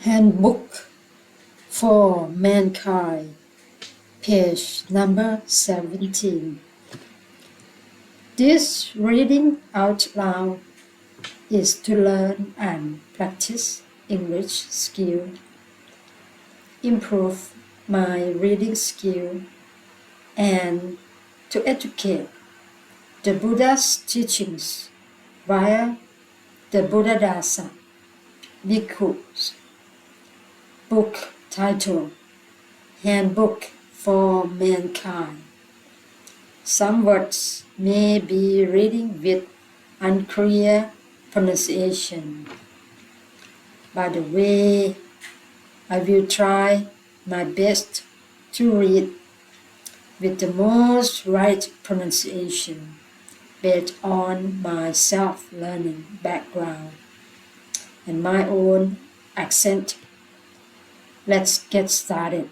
Handbook for Mankind, page number 17. This reading out loud is to learn and practice English skill, improve my reading skill, and to educate the Buddha's teachings via the Buddhasa Bhikku book titled Handbook for Mankind. Some words may be reading with unclear pronunciation. By the way, I will try my best to read with the most right pronunciation based on my self-learning background and my own accent. Let's get started.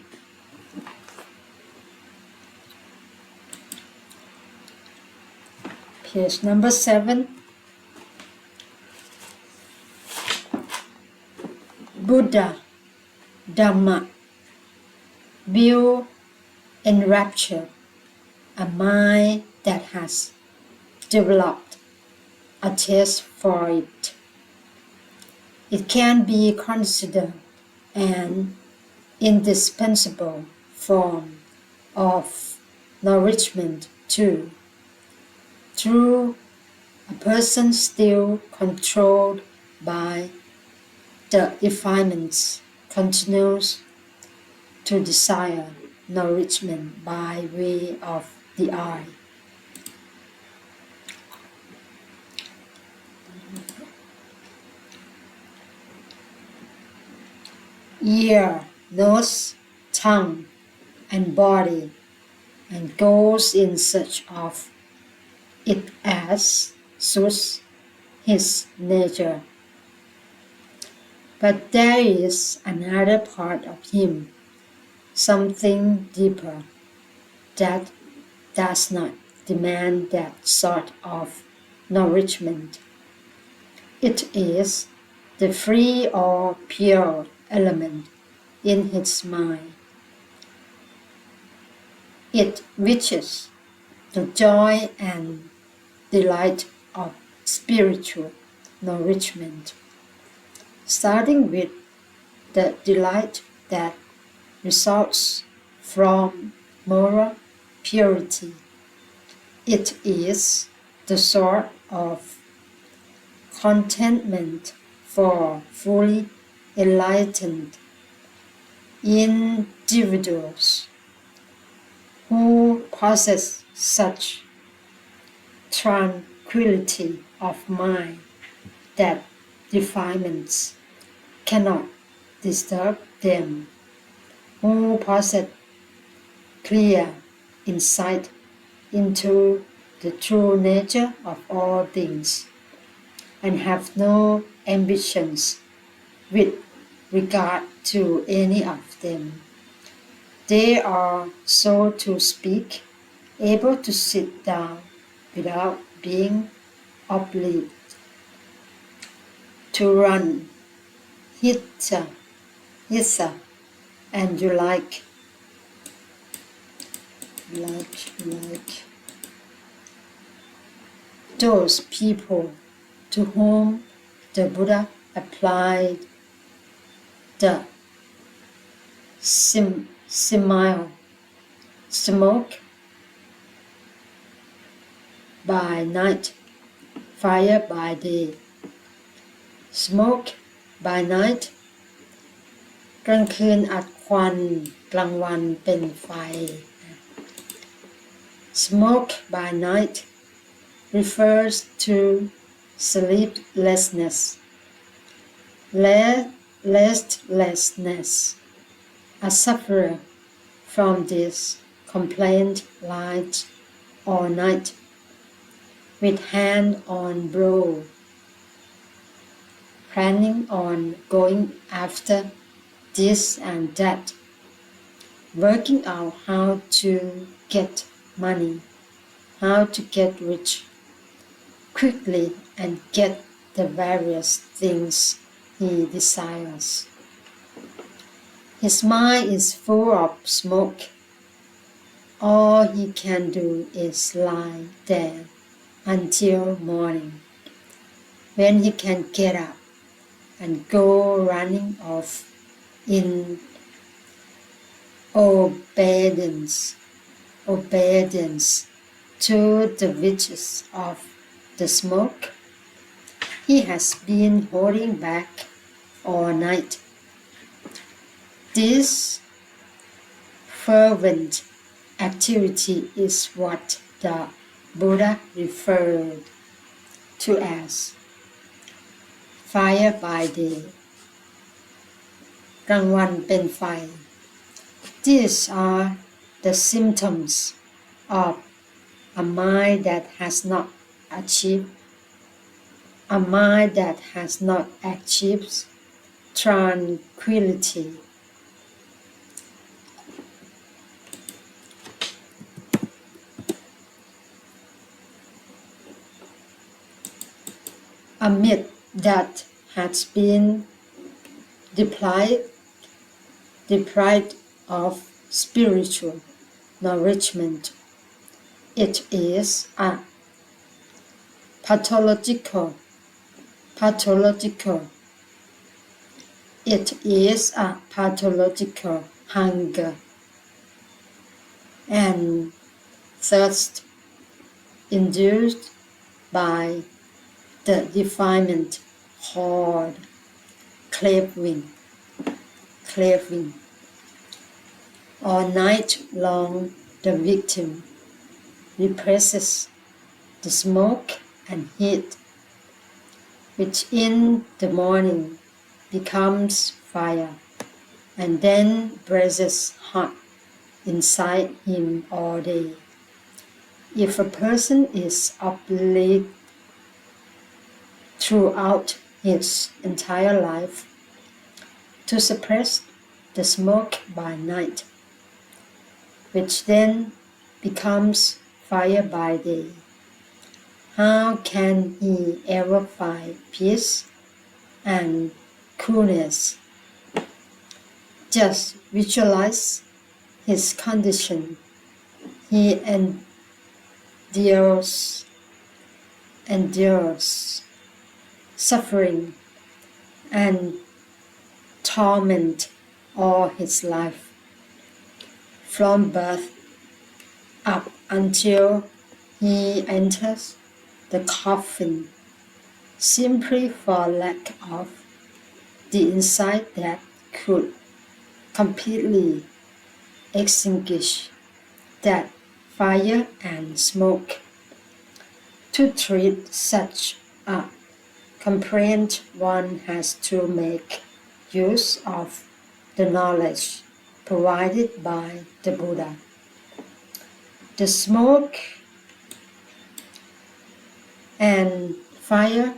Page number 7. Buddha, Dhamma will enrapture a mind that has developed a taste for it. It can be considered an indispensable form of nourishment too. Through a person still controlled by the defilements continues to desire nourishment by way of the eye. Ear, nose, tongue, and body, and goes in search of it as suits his nature. But there is another part of him, something deeper, that does not demand that sort of nourishment. It is the free or pure element in his mind. It wishes the joy and delight of spiritual nourishment, starting with the delight that results from moral purity. It is the sort of contentment for fully enlightened individuals who possess such tranquility of mind that defilements cannot disturb them, who possess clear insight into the true nature of all things, and have no ambitions with regard to any of them. They are, so to speak, able to sit down without being obliged to run hither, and you like. Those people to whom the Buddha applied the simile, smoke by night, fire by day. Smoke by night กลางคืนอัดควันกลางวันเป็นไฟ Smoke by night refers to sleeplessness, restlessness. A sufferer from this complaint lies all night with hand on brow, planning on going after this and that, working out how to get money, how to get rich quickly and get the various things he desires. His mind is full of smoke. All he can do is lie there until morning, when he can get up and go running off in obedience to the wishes of the smoke he has been holding back all night. This fervent activity is what the Buddha referred to as fire by day, กลางวันเป็นไฟ These are the symptoms of a mind that has not achieved tranquility. A myth that has been deprived of spiritual nourishment. It is a pathological hunger and thirst induced by the defilement called craving. All night long, the victim represses the smoke and heat, which in the morning becomes fire and then blazes hot inside him all day. If a person is obliged throughout his entire life to suppress the smoke by night, which then becomes fire by day, how can he ever find peace and coolness? Just visualize his condition. He endures suffering and torment all his life, from birth up until he enters the coffin, simply for lack of the insight that could completely extinguish that fire and smoke. To treat such a complaint, one has to make use of the knowledge provided by the Buddha. The smoke and fire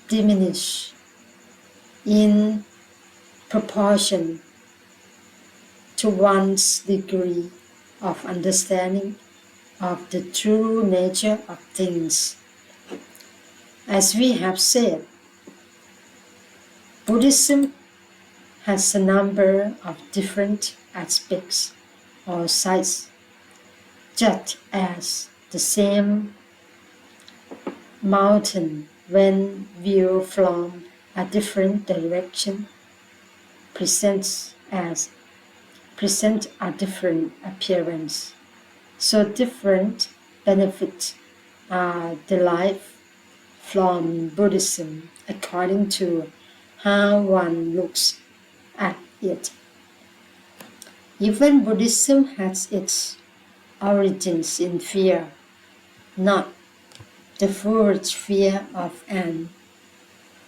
diminish in proportion to one's degree of understanding of the true nature of things. As we have said, Buddhism has a number of different aspects or sides, just as the same mountain, when viewed from a different direction, presents a different appearance. So different benefits are derived from Buddhism according to how one looks at it. Even Buddhism has its origins in fear, not the foolish fear of an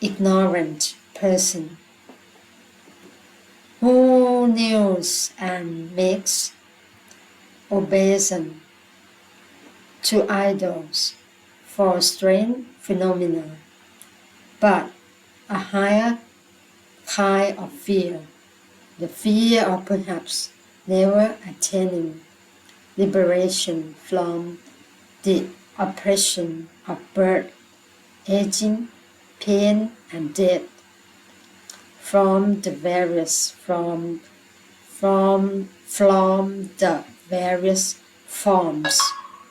ignorant person who kneels and makes obeisance to idols for strange phenomena, but a higher kind of fear, the fear of perhaps never attaining liberation from the oppression of birth, aging, pain, and death, from the various forms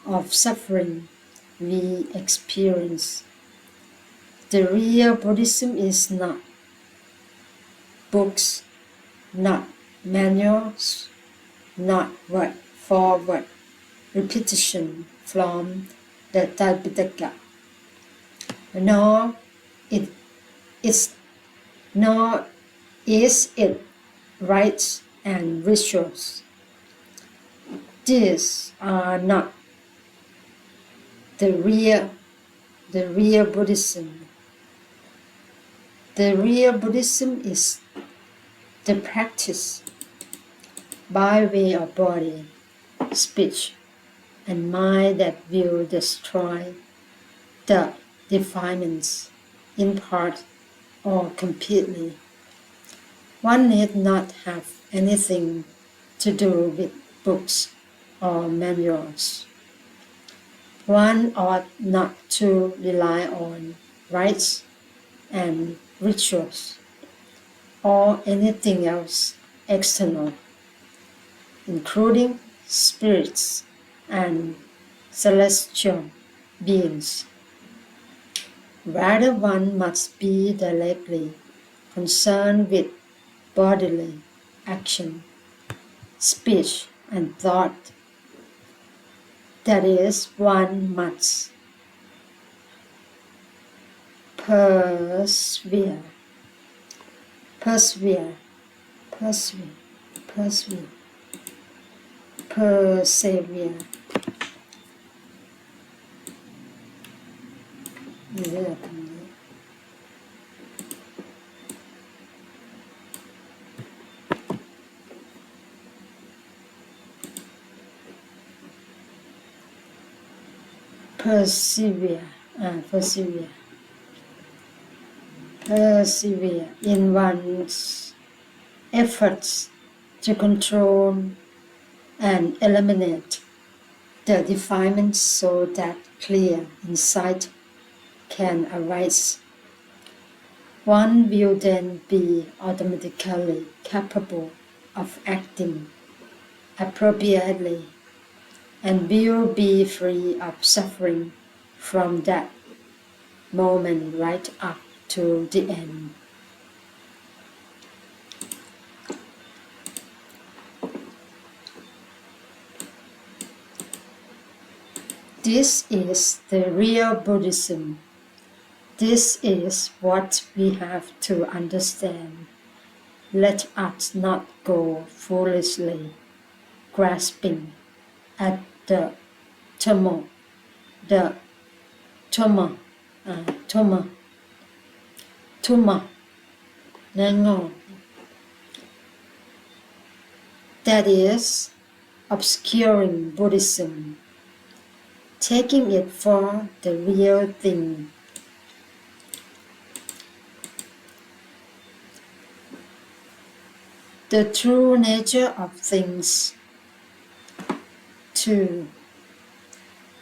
of suffering we experience. The real Buddhism is not books, not manuals, not word for word repetition from the Tipitaka, nor is it rites and rituals. These are not the real Buddhism. The real Buddhism is the practice by way of body, speech, and mind that will destroy the defilements in part or completely. One need not have anything to do with books or manuals. One ought not to rely on rites and rituals or anything else external, including spirits and celestial beings. Rather, one must be directly concerned with bodily action, speech, and thought. That is, one must persevere, persevere in one's efforts to control and eliminate the defilements so that clear insight can arise. One will then be automatically capable of acting appropriately and will be free of suffering from that moment right up to the end. This is the real Buddhism. This is what we have to understand. Let us not go foolishly grasping at the Tama, that is obscuring Buddhism, taking it for the real thing. The true nature of things. 2.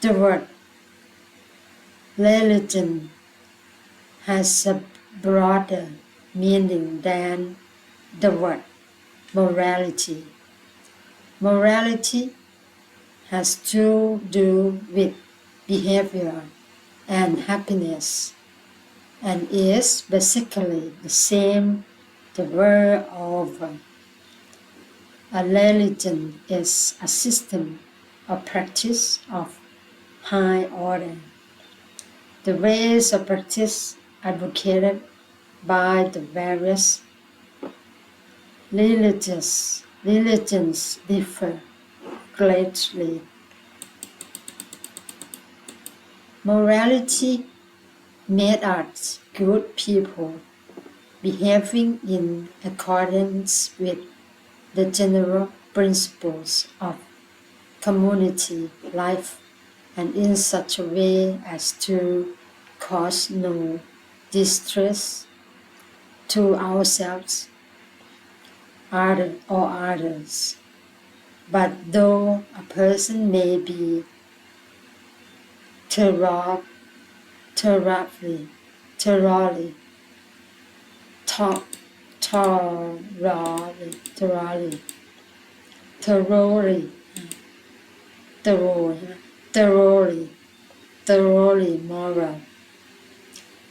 The word religion has a broader meaning than the word morality. Morality has to do with behavior and happiness and is basically the same the world over. A religion is a system of practice of high order. The ways of practice advocated by the various religions differ greatly. Morality made us good people, behaving in accordance with the general principles of community life and in such a way as to cause no distress to ourselves or others. But though a person may be thoroughly thoroughly, thoroughly, thoroughly, thoroughly, thoroughly, thoroughly moral.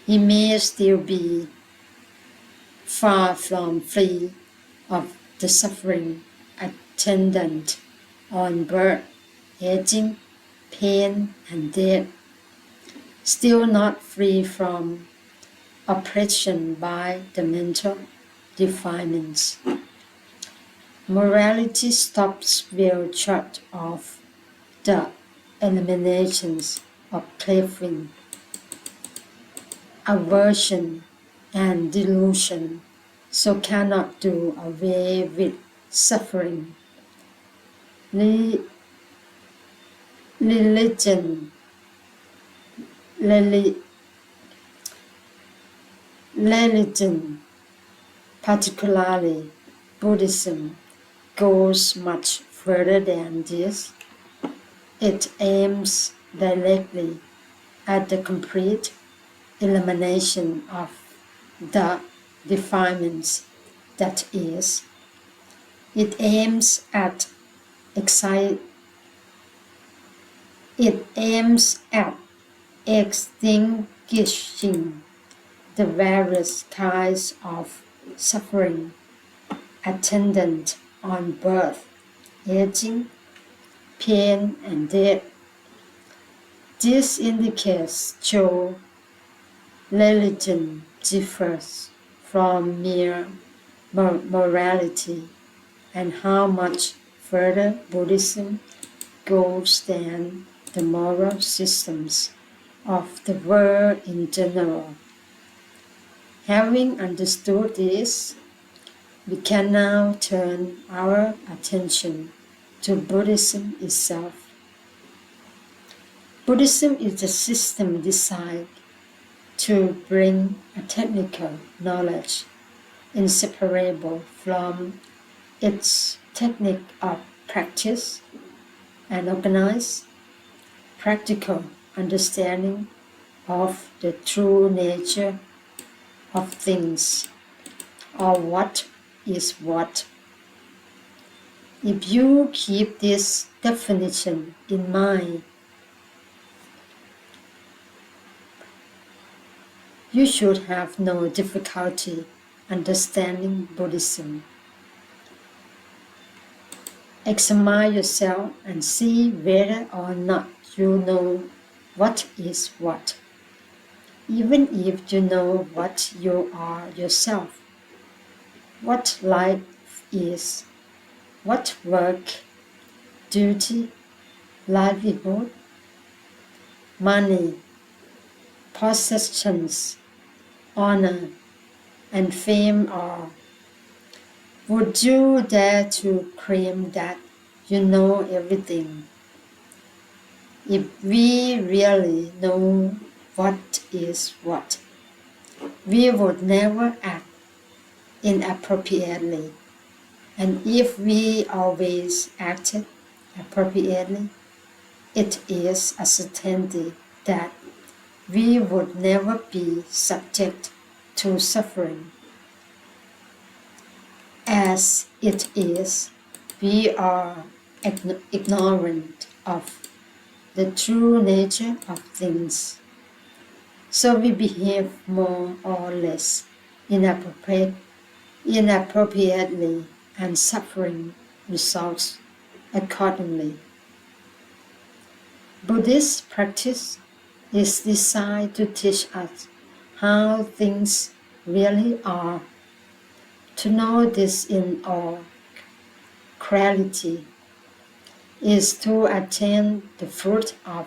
He may still be far from free of the suffering attendant on birth, aging, pain, and death, still not free from oppression by the mental defilements. Morality stops well short of the eliminations of craving, aversion, and delusion, so cannot do away with suffering. Religion, particularly Buddhism, goes much further than this. It aims directly at the complete elimination of the defilements, that is, it aims at extinguishing the various kinds of suffering attendant on birth, aging, pain, and death. This indicates how religion differs from mere morality and how much further Buddhism goes than the moral systems of the world in general. Having understood this, we can now turn our attention to Buddhism itself. Buddhism is a system designed to bring a technical knowledge inseparable from its technique of practice and organized, practical understanding of the true nature of things, or what is what. If you keep this definition in mind, you should have no difficulty understanding Buddhism. Examine yourself and see whether or not you know what is what. Even if you know what you are yourself, what life is, what work, duty, livelihood, money, possessions, honor, and fame are, would you dare to claim that you know everything? If we really know what is what, we would never act inappropriately. And if we always acted appropriately, it is a certainty that we would never be subject to suffering. As it is, we are ignorant of the true nature of things, so we behave more or less inappropriately, and suffering results accordingly. Buddhist practice is designed to teach us how things really are. To know this in all clarity is to attain the fruit of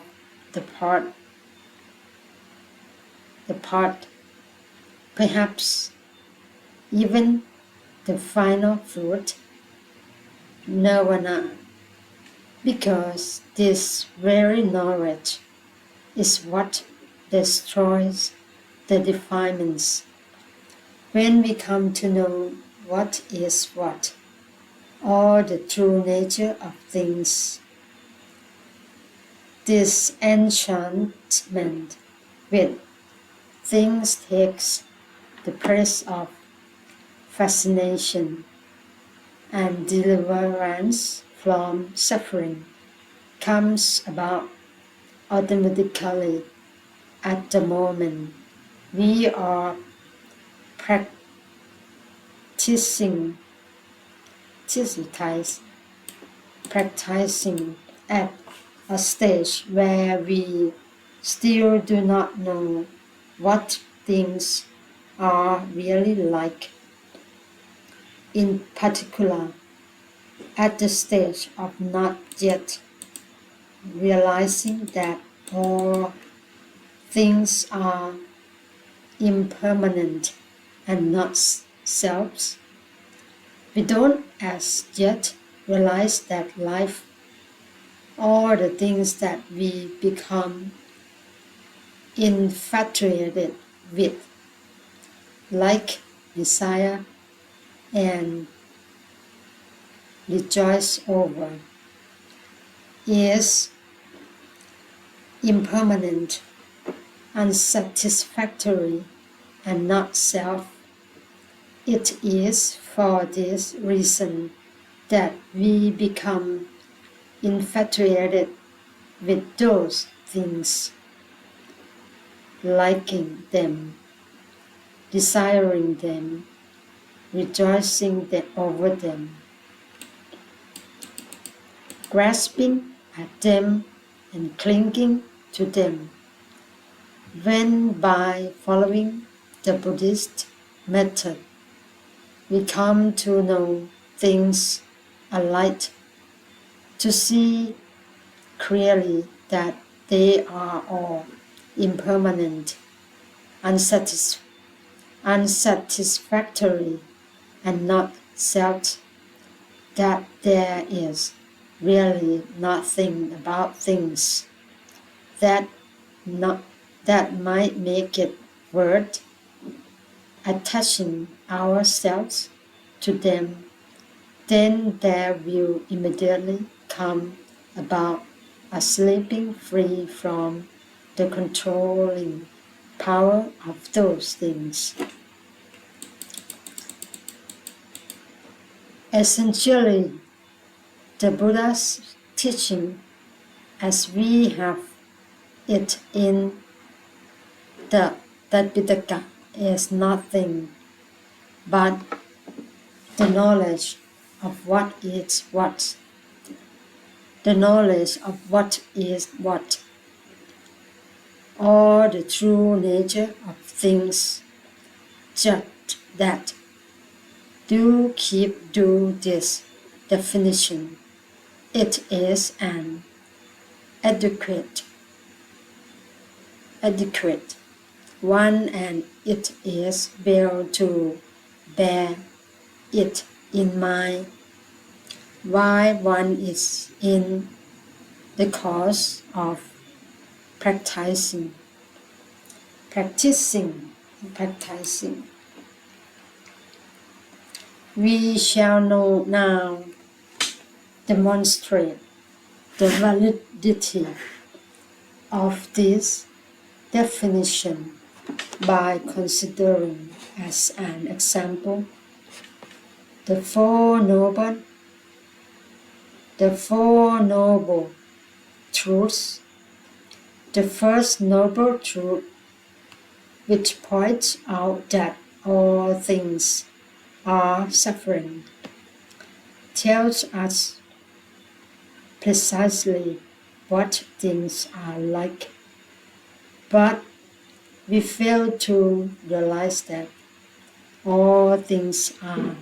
the part, perhaps even the final fruit, nirvana, because this very knowledge is what destroys the defilements. When we come to know what is what, or the true nature of things, this enchantment with things takes the place of fascination, and deliverance from suffering comes about automatically at the moment we are practicing at a stage where we still do not know what things are really like. In particular, at the stage of not yet realizing that all things are impermanent and not selves. We don't as yet realize that life, all the things that we become infatuated with, like desire and rejoice over, is impermanent, unsatisfactory, and not self. It is for this reason that we become infatuated with those things, liking them, desiring them, rejoicing over them, grasping at them and clinging to them. When by following the Buddhist method, we come to know things alike, to see clearly that they are all impermanent, unsatisfactory, and not self, that there is really nothing about things that might make it worth attaching ourselves to them, then there will immediately come about a slipping free from the controlling power of those things. Essentially, the Buddha's teaching, as we have it in the Pitaka, is nothing but the knowledge of what is what, the knowledge of what is what, or the true nature of things, just that. Do keep this definition. It is an adequate one, and it is well to bear it in mind while one is in the course of practicing. We shall now demonstrate the validity of this definition by considering as an example the Four Noble Truths. The first noble truth, which points out that all things are suffering, tells us precisely what things are like. But we fail to realize that all things are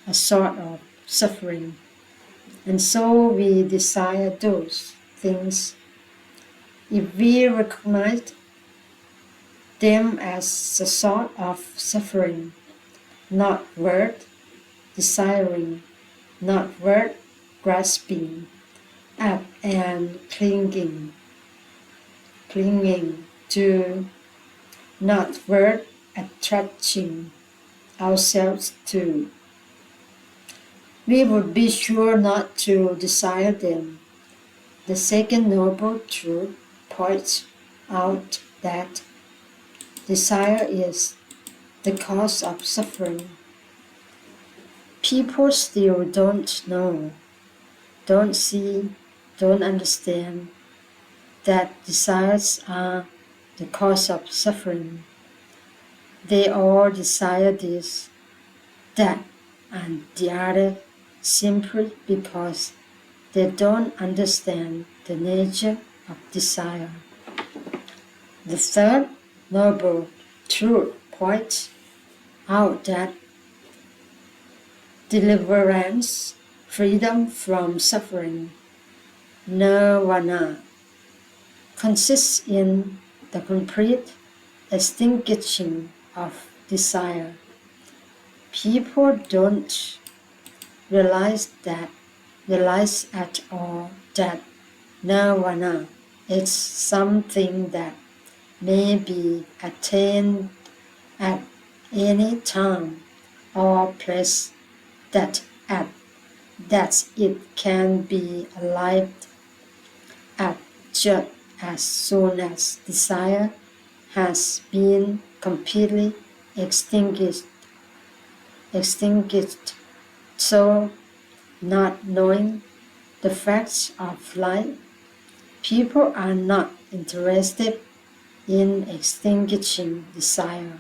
a sort of suffering, and so we desire those things. If we recognize them as a sort of suffering, not worth desiring, not worth grasping at and clinging to, not worth attaching ourselves to, we would be sure not to desire them. The second noble truth points out that desire is the cause of suffering. People still don't know, don't see, don't understand that desires are the cause of suffering. They all desire this, that, and the other simply because they don't understand the nature of desire. The third noble truth points out that deliverance, freedom from suffering, nirvana, consists in the complete extinguishing of desire. People don't realize at all that nirvana is something that may be attained at any time or place, that it can be arrived at just as soon as desire has been completely extinguished. So, not knowing the facts of life, people are not interested in extinguishing desire.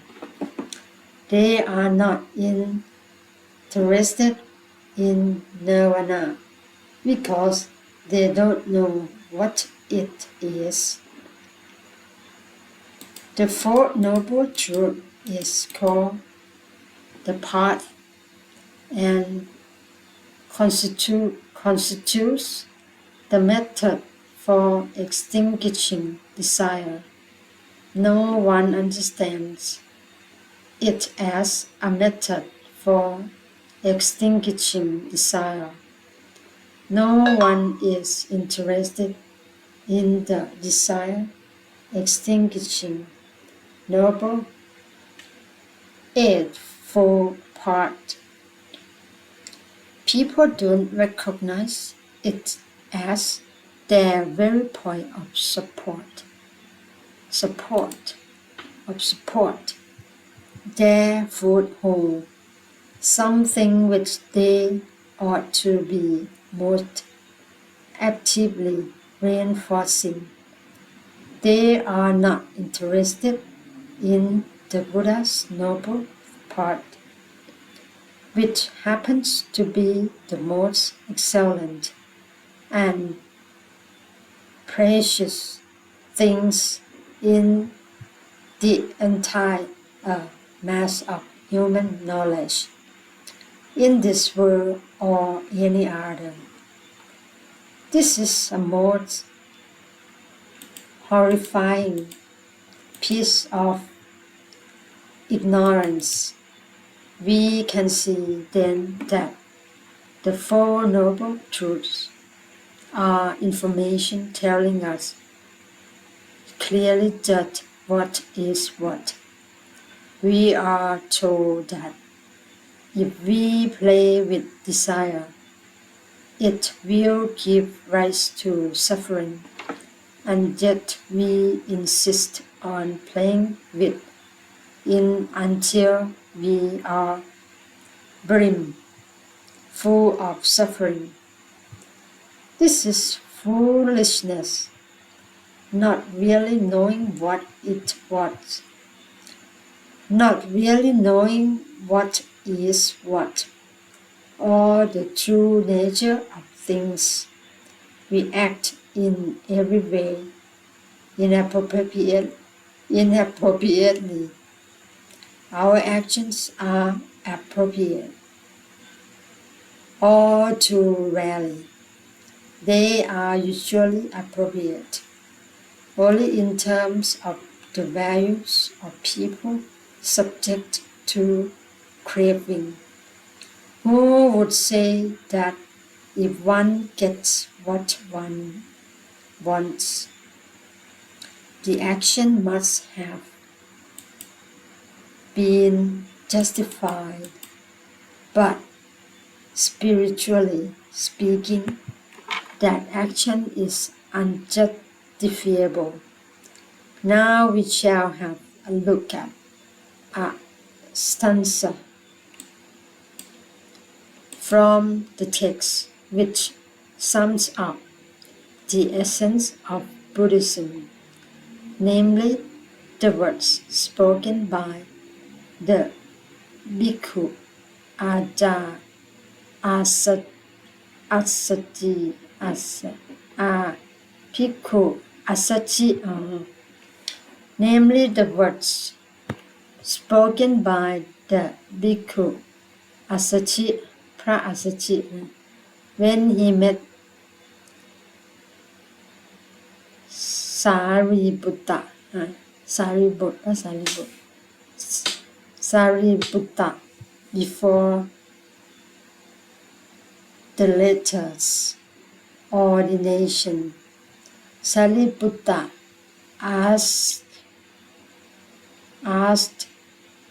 They are not interested in nirvana because they don't know what it is. The fourth noble truth is called the path and constitutes the method for extinguishing desire. No one understands it as a method for extinguishing desire. No one is interested in the desire extinguishing noble eightfold part. People don't recognize it as their very point of support, their foothold, something which they ought to be most actively reinforcing. They are not interested in the Buddha's noble part, which happens to be the most excellent and precious things in the entire mass of human knowledge, in this world or any other. This is a most horrifying piece of ignorance. We can see then that the Four Noble Truths are information telling us clearly just what is what. We are told that if we play with desire, it will give rise to suffering, and yet we insist on playing with it until we are brim full of suffering. This is foolishness, not really knowing what it was, not really knowing what is what, or the true nature of things. We act in every way inappropriately. Our actions are appropriate. All too rarely, they are usually appropriate only in terms of the values of people subject to craving. Who would say that if one gets what one wants, the action must have been justified, but spiritually speaking, that action is unjustifiable. Now we shall have a look at a stanza from the text which sums up the essence of Buddhism, namely the words spoken by the Bhikkhu Aja Asati Bhikkhu Asachi, namely the words spoken by the Bhikkhu Asachi, Pra Asachi, when he met Sariputta, Sariputta before the latter's ordination. Sariputta asked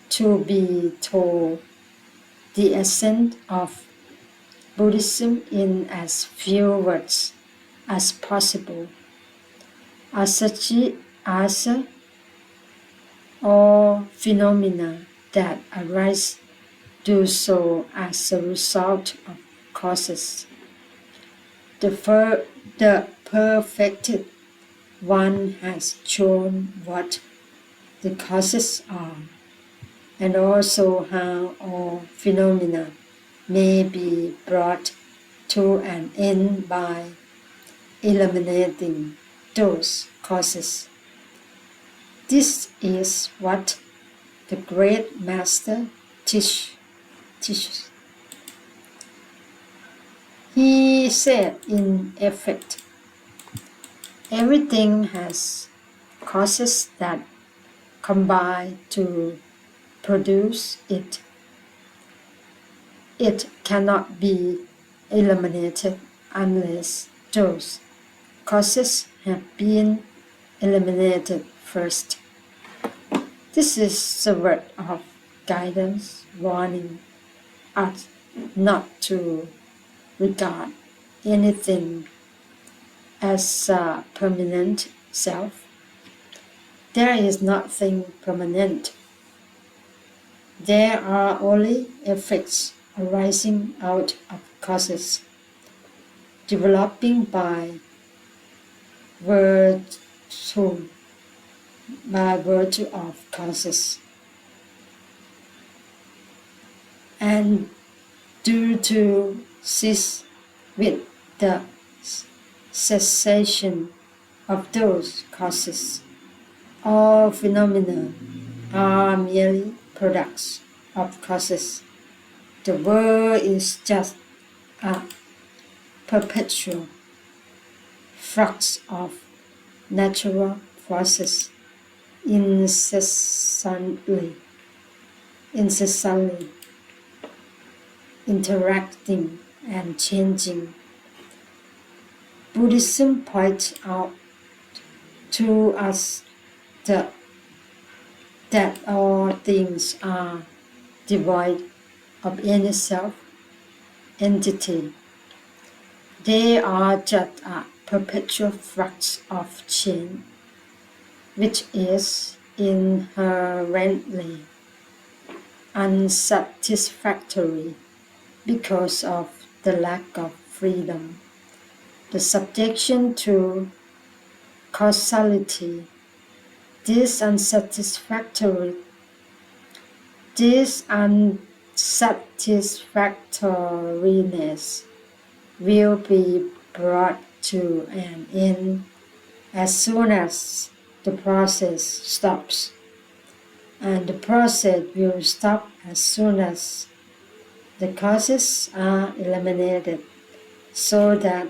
to be told the essence of Buddhism in as few words as possible. Asachi answered, all phenomena that arise do so as a result of causes. The perfected one has shown what the causes are, and also how all phenomena may be brought to an end by eliminating those causes. This is what the great master teaches. He said, in effect, everything has causes that combine to produce it. It cannot be eliminated unless those causes have been eliminated first. This is the word of guidance warning us not to regard anything as a permanent self. There is nothing permanent. There are only effects arising out of causes, developing by virtue of causes, and due to cease with the cessation of those causes. All phenomena are merely products of causes. The world is just a perpetual flux of natural forces incessantly interacting and changing. Buddhism points out to us that all things are devoid of any self-entity. They are just a perpetual flux of change, which is inherently unsatisfactory because of the lack of freedom, the subjection to causality. This unsatisfactoriness will be brought to an end as soon as the process stops, and the process will stop as soon as the causes are eliminated, so that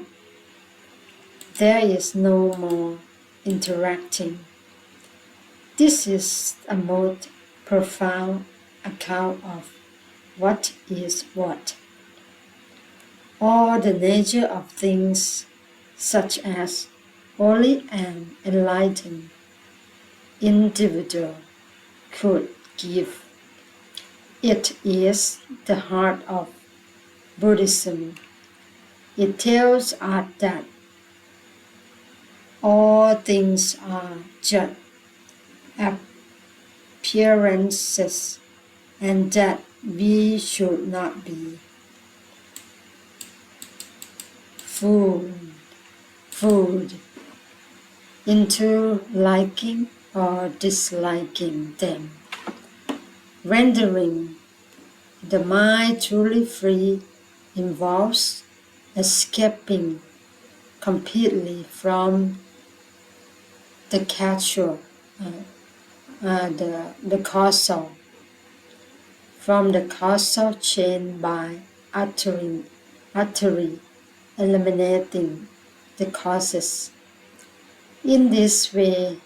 there is no more interacting. This is a most profound account of what is what. All the nature of things, such as only an enlightened individual could give. It is the heart of Buddhism. It tells us that all things are just appearances, and that we should not be food into liking or disliking them. Rendering the mind truly free involves escaping completely from the causal, the causal chain by utterly eliminating the causes. In this way,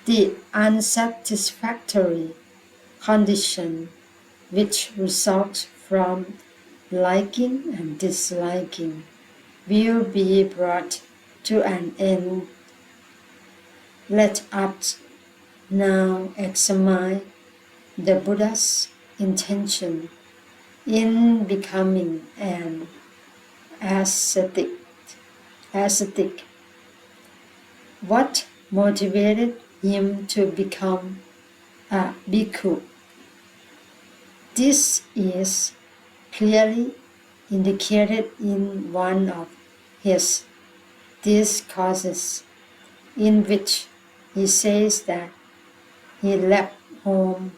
the unsatisfactory condition which results from liking and disliking will be brought to an end. Let us now examine the Buddha's intention in becoming an ascetic. What motivated him to become a bhikkhu? This is clearly indicated in one of his discourses, in which he says that he left home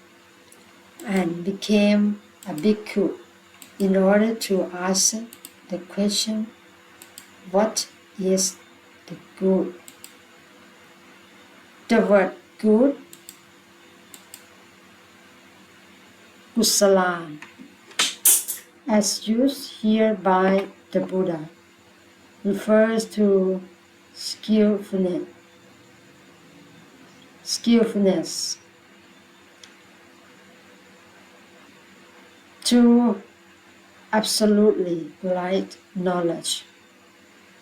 and became a bhikkhu in order to answer the question, what is the good? The word good, kusala, as used here by the Buddha, refers to skillfulness, to absolutely right knowledge.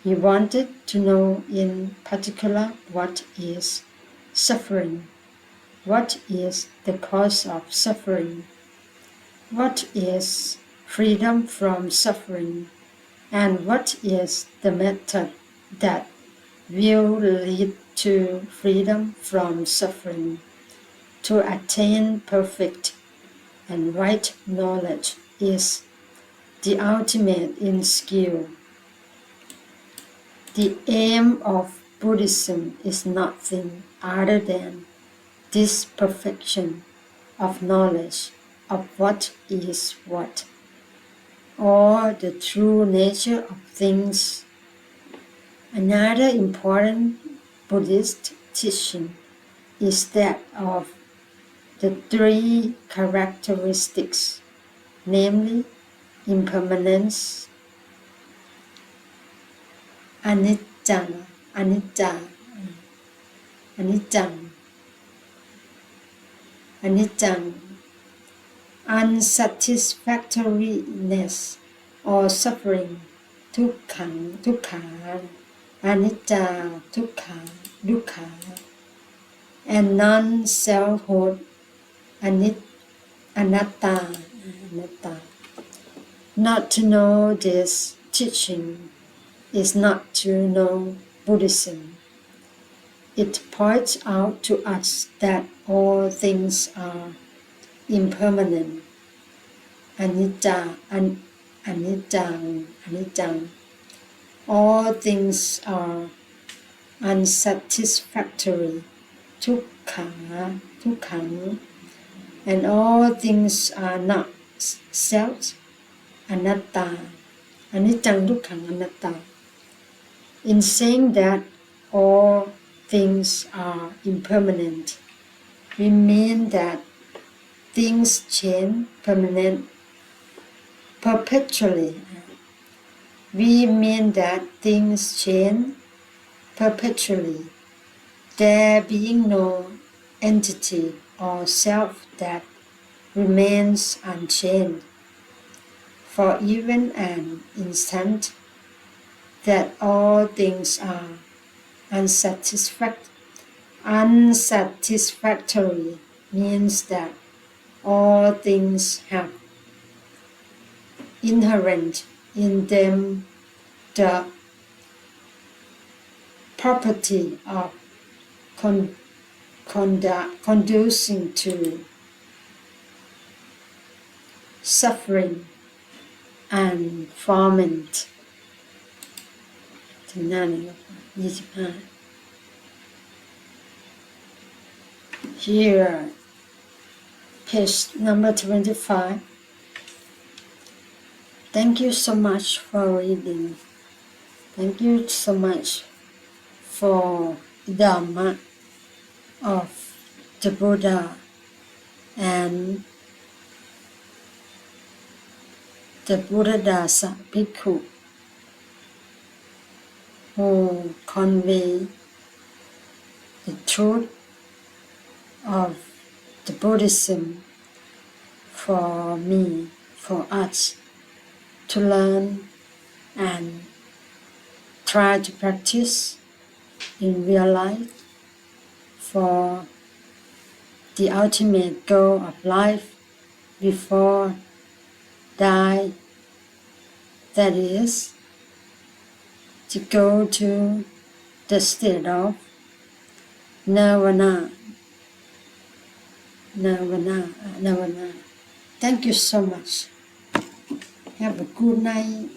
He wanted to know in particular what is suffering, what is the cause of suffering, what is freedom from suffering, and what is the method that will lead to freedom from suffering. To attain perfect and right knowledge is the ultimate in skill. The aim of Buddhism is nothing other than this perfection of knowledge of what is what, or the true nature of things. Another important Buddhist teaching is that of the three characteristics, namely impermanence, anicca, unsatisfactoriness or suffering, dukkha, anicca, dukkha, and non-selfhood, anatta. Not to know this teaching is not to know Buddhism. It points out to us that all things are impermanent, anicca. All things are unsatisfactory, dukkha, and all things are not self, anatta, anicca, dukkha, anatta. In saying that all things are impermanent, we mean that things change perpetually. We mean that things change perpetually, there being no entity or self that remains unchanged for even an instant, that all things are unsatisfactory means that all things have inherent in them the property of conducing to suffering and ferment. ถึงหน้านี้แล้ว25 Here page number 25 Thank you so much for reading. Thank you so much for Dhamma of the Buddha and the Buddhasa Bhikku who convey the truth of the Buddhism for me, for us to learn and try to practice in real life for the ultimate goal of life before die, that is, to go to the state of nirvana. Thank you so much. Have a good night.